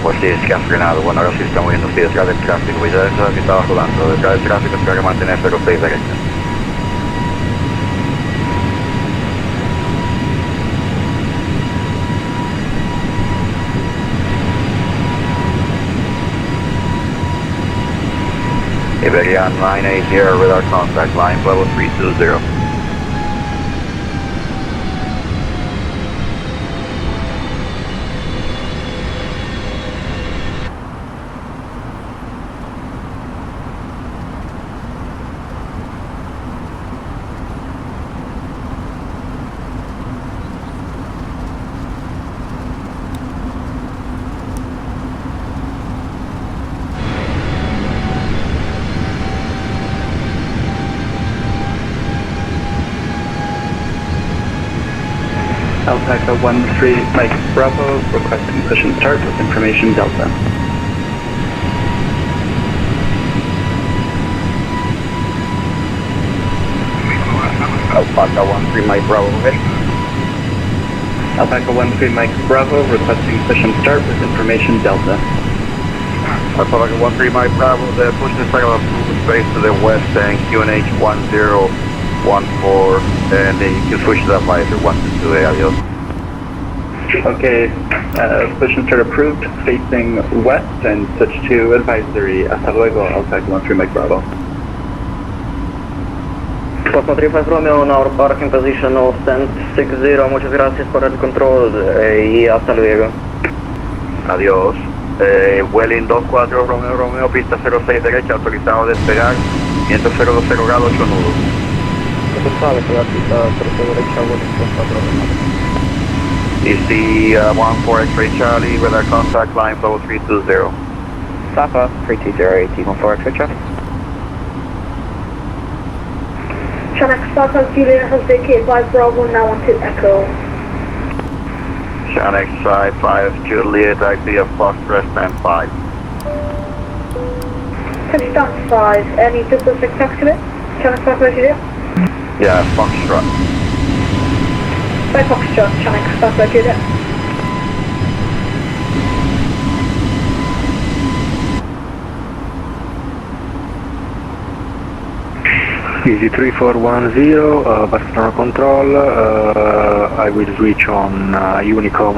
Pues sí, es que has frenado. Bueno, ahora sí está moviéndose detrás del tráfico. Ibiza que estaba rodando detrás del tráfico, espero que mantener 06 derecha. Iberia 980 radar contact, line level 320. Alpaca 13 Mike Bravo, requesting push and start with information Delta. Alpaca 13 Mike Bravo, ready? Alpaca 13 Mike Bravo, requesting push and start with information Delta. Alpaca 13 Mike Bravo, the push and start of space to the west and QNH 1014, and you can switch that by the 122, adios. Okay, push and start approved, facing west and switch to advisory. Hasta luego, Alpaca 13 Mike Bravo. Cosmo 35 Romeo, now parking position of 1060, muchas gracias por el control y hasta luego. Adiós. Welling 24 Romeo, pista 06 derecha, autorizado a despegar, viento 020 grados, 8 nudos. Autorizado por la pista 06 derecha, Welling 24 Romeo. DC 14 X-ray Charlie, radar contact, line level 320. Sapa 320, 14 X-ray Charlie. Channel Papa Juliet has vacated by Bravo, now on to Echo. Sean X-ray 5 Juliet, IC of Foxtrot, stand 5. Touchdown 5, any business activate? Channel Papa Juliet? Yeah, Foxtrot. By Foxtrot, Channel Papa Juliet. Easy 3410, Barcelona control, I will switch on Unicom.